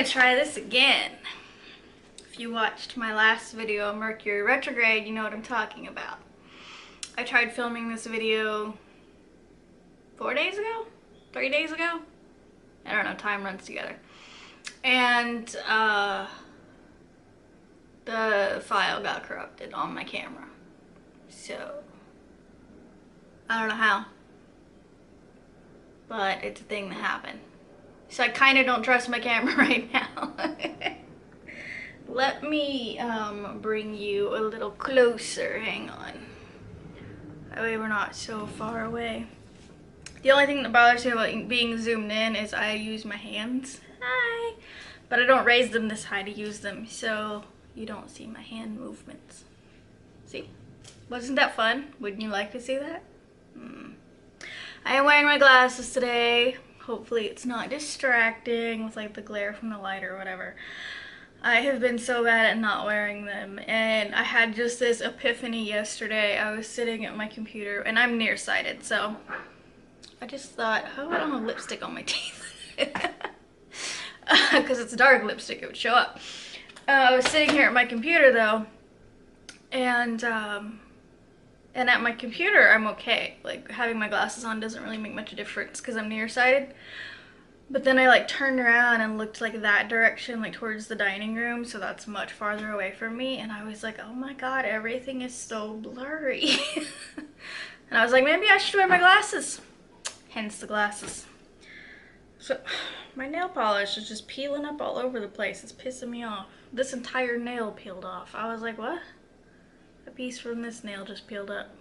try this again. If you watched my last video, Mercury retrograde, you know what I'm talking about. I tried filming this video 4 days ago? 3 days ago? I don't know, time runs together. And the file got corrupted on my camera. So, I don't know how. But it's a thing that happened. So I kind of don't trust my camera right now. Let me bring you a little closer. Hang on. That way we're not so far away. The only thing that bothers me about being zoomed in is I use my hands. Hi! But I don't raise them this high to use them, so you don't see my hand movements. See? Wasn't that fun? Wouldn't you like to see that? I am wearing my glasses today. Hopefully it's not distracting with like the glare from the light or whatever. I have been so bad at not wearing them, and I had just this epiphany yesterday. I was sitting at my computer, and I'm nearsighted, so I just thought, oh, I don't have lipstick on my teeth. Because it's dark lipstick, it would show up. I was sitting here at my computer though, and at my computer I'm okay. Like, having my glasses on doesn't really make much difference because I'm nearsighted. But then I like turned around and looked like that direction, like towards the dining room, so that's much farther away from me, and I was like, oh my god, everything is so blurry. And I was like, maybe I should wear my glasses. Hence the glasses. So my nail polish is just peeling up all over the place. It's pissing me off. This entire nail peeled off. I was like, what? A piece from this nail just peeled up.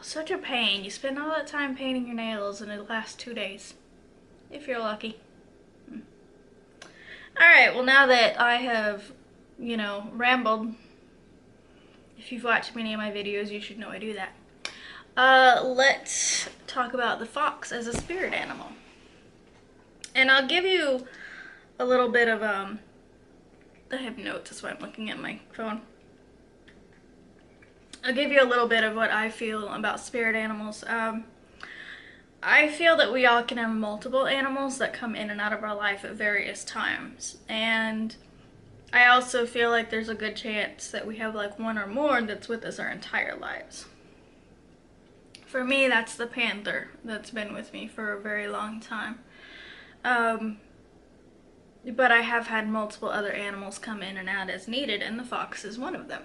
Such a pain. You spend all that time painting your nails and it lasts 2 days. If you're lucky. Alright, well now that I have, you know, rambled, if you've watched many of my videos, you should know I do that. Let's talk about the fox as a spirit animal. And I'll give you a little bit of, I have notes, that's why I'm looking at my phone. I'll give you a little bit of what I feel about spirit animals. I feel that we all can have multiple animals that come in and out of our life at various times. And I also feel like there's a good chance that we have like one or more that's with us our entire lives. For me, that's the panther that's been with me for a very long time. But I have had multiple other animals come in and out as needed, and the fox is one of them.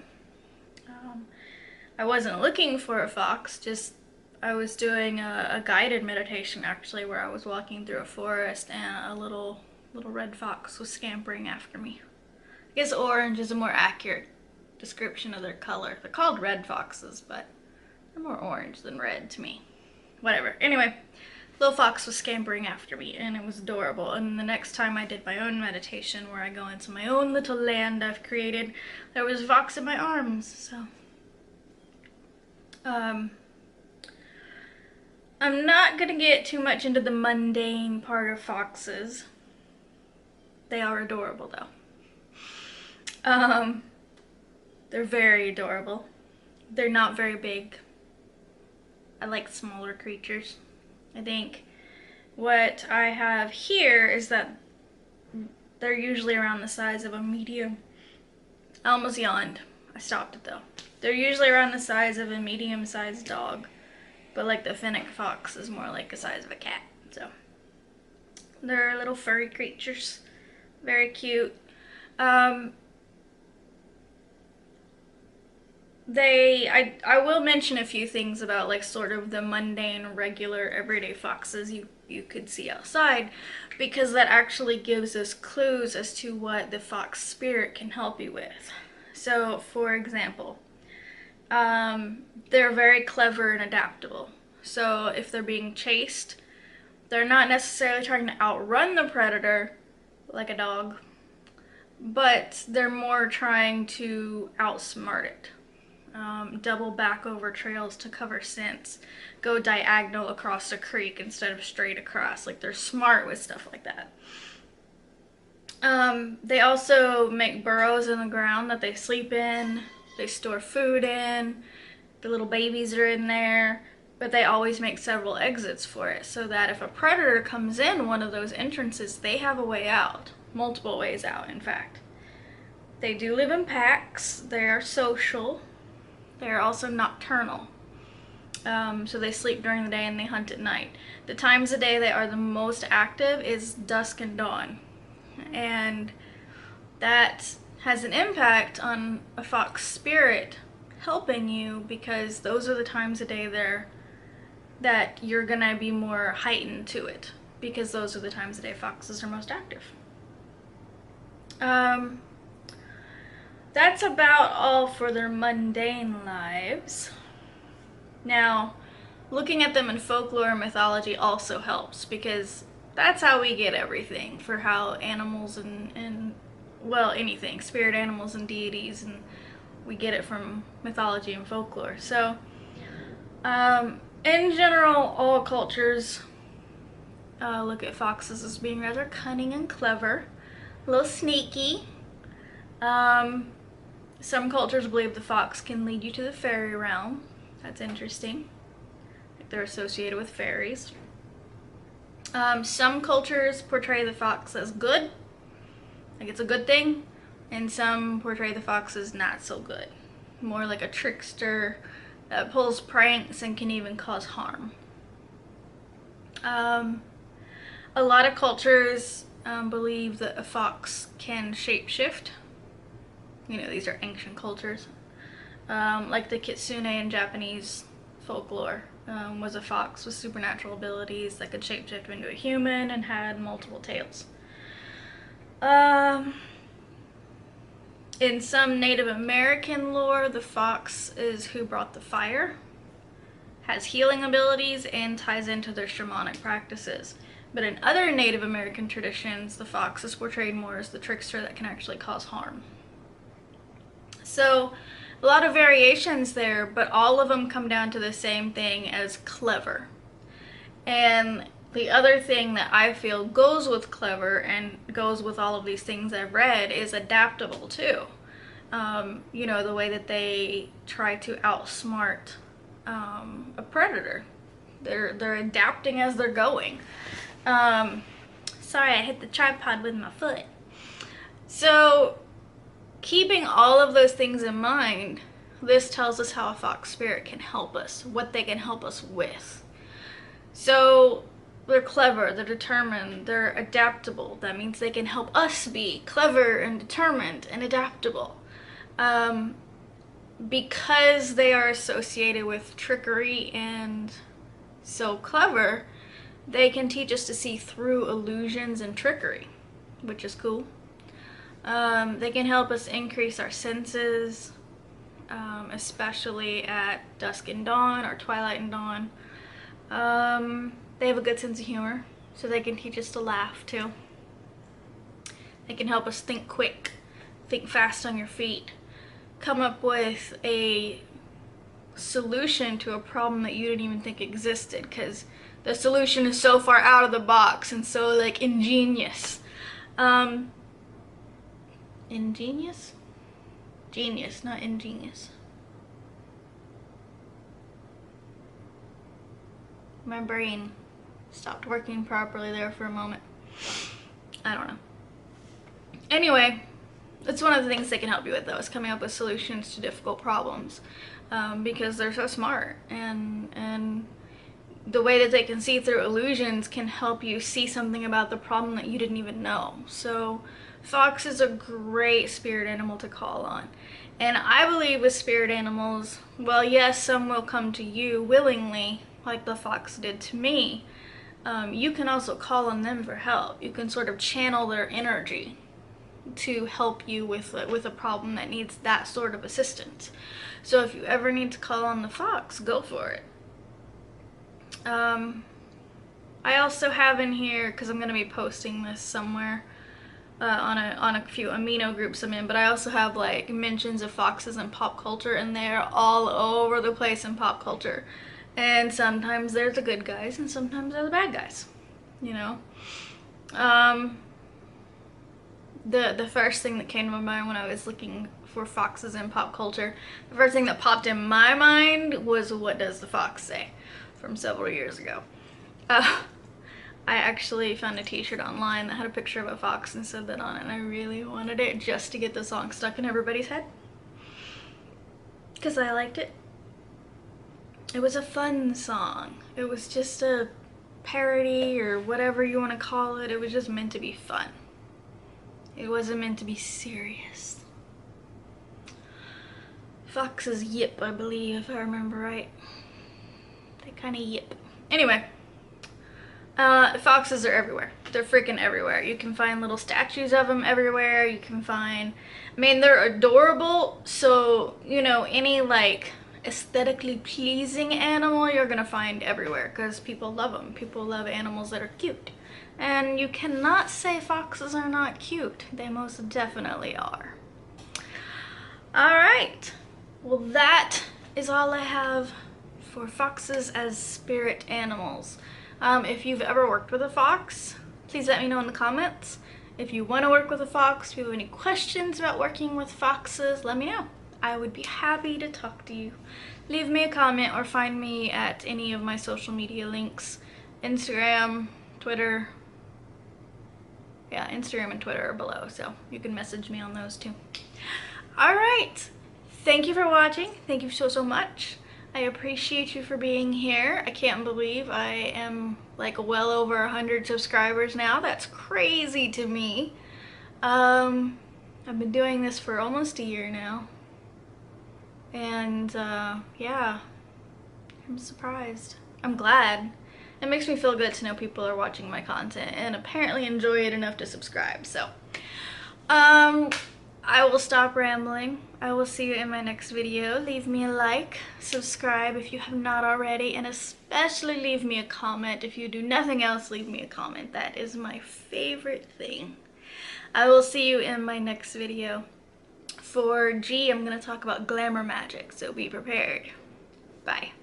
I wasn't looking for a fox, just I was doing a guided meditation actually, where I was walking through a forest and a little red fox was scampering after me. I guess orange is a more accurate description of their color. They're called red foxes, but they're more orange than red to me. Whatever. Anyway, little fox was scampering after me and it was adorable. And the next time I did my own meditation where I go into my own little land I've created, there was a fox in my arms, so I'm not gonna get too much into the mundane part of foxes. They are adorable though. They're very adorable. They're not very big. I like smaller creatures. I think what I have here is that they're usually around the size of a medium. I almost yawned. I stopped it though. They're usually around the size of a medium-sized dog, but like the fennec fox is more like the size of a cat. So they're little furry creatures, very cute. I will mention a few things about like sort of the mundane, regular, everyday foxes you could see outside, because that actually gives us clues as to what the fox spirit can help you with. So, for example, they're very clever and adaptable. So if they're being chased, they're not necessarily trying to outrun the predator like a dog, but they're more trying to outsmart it. Double back over trails to cover scents, go diagonal across a creek instead of straight across. Like, they're smart with stuff like that. They also make burrows in the ground that they sleep in. They store food in. The little babies are in there. but they always make several exits for it, so that if a predator comes in one of those entrances, they have a way out. Multiple ways out, in fact. They do live in packs. They are social. They are also nocturnal. So they sleep during the day and they hunt at night. The times of day they are the most active is dusk and dawn. And that has an impact on a fox spirit helping you, because those are the times of day that you're gonna be more heightened to it, because those are the times of day foxes are most active. That's about all for their mundane lives. Now, looking at them in folklore and mythology also helps, because that's how we get everything for how animals and well, anything, spirit animals and deities, and we get it from mythology and folklore. So, in general, all cultures look at foxes as being rather cunning and clever, a little sneaky. Some cultures believe the fox can lead you to the fairy realm. That's interesting. Like they're associated with fairies. Some cultures portray the fox as good, like it's a good thing, and some portray the fox as not so good, more like a trickster that pulls pranks and can even cause harm. A lot of cultures believe that a fox can shapeshift. You know, these are ancient cultures. Like the kitsune in Japanese folklore was a fox with supernatural abilities that could shapeshift into a human and had multiple tails. In some Native American lore, the fox is who brought the fire, has healing abilities, and ties into their shamanic practices. But in other Native American traditions, the fox is portrayed more as the trickster that can actually cause harm. So, a lot of variations there, but all of them come down to the same thing as clever. And the other thing that I feel goes with clever and goes with all of these things I've read is adaptable too. You know, the way that they try to outsmart a predator. They're adapting as they're going. Sorry, I hit the tripod with my foot. So, keeping all of those things in mind, this tells us how a fox spirit can help us, what they can help us with. So, they're clever, they're determined, they're adaptable. That means they can help us be clever and determined and adaptable. Because they are associated with trickery and so clever, they can teach us to see through illusions and trickery, which is cool. They can help us increase our senses, especially at dusk and dawn or twilight and dawn. They have a good sense of humor, so they can teach us to laugh too. They can help us think quick, think fast on your feet, come up with a solution to a problem that you didn't even think existed, because the solution is so far out of the box and so like ingenious. Ingenious? Genius, not ingenious. My brain stopped working properly there for a moment. I don't know. Anyway, that's one of the things they can help you with, though, is coming up with solutions to difficult problems, because they're so smart, and the way that they can see through illusions can help you see something about the problem that you didn't even know. So fox is a great spirit animal to call on. And I believe with spirit animals, well, yes, some will come to you willingly, like the fox did to me. You can also call on them for help. You can sort of channel their energy to help you with a problem that needs that sort of assistance. So if you ever need to call on the fox, go for it. I also have in here, because I'm going to be posting this somewhere on a few Amino groups I'm in, but I also have like mentions of foxes in pop culture, and they're all over the place in pop culture. And sometimes they're the good guys and sometimes they're the bad guys, you know. The first thing that came to my mind when I was looking for foxes in pop culture, the first thing that popped in my mind was, what does the fox say? from several years ago. I actually found a t-shirt online that had a picture of a fox and said that on it, and I really wanted it just to get the song stuck in everybody's head. Because I liked it. It was a fun song. It was just a parody or whatever you want to call it. It was just meant to be fun. It wasn't meant to be serious. Foxes yip, I believe, if I remember right. They kind of yip. Anyway. Foxes are everywhere. They're freaking everywhere. You can find little statues of them everywhere. You can find, I mean, they're adorable. So, you know, any like aesthetically pleasing animal you're gonna find everywhere because people love them. People love animals that are cute. And you cannot say foxes are not cute. They most definitely are. Alright. Well, that is all I have for foxes as spirit animals. If you've ever worked with a fox, please let me know in the comments. If you want to work with a fox, if you have any questions about working with foxes, let me know. I would be happy to talk to you. Leave me a comment or find me at any of my social media links. Instagram, Twitter. Yeah, Instagram and Twitter are below, so you can message me on those too. Alright, thank you for watching. Thank you so much. I appreciate you for being here. I can't believe I am like well over 100 subscribers now. That's crazy to me. I've been doing this for almost a year now. And yeah, I'm surprised. I'm glad. It makes me feel good to know people are watching my content and apparently enjoy it enough to subscribe. So, I will stop rambling. I will see you in my next video. Leave me a like, subscribe if you have not already, and especially leave me a comment. If you do nothing else, leave me a comment. That is my favorite thing. I will see you in my next video. For G, I'm going to talk about glamour magic, so be prepared. Bye.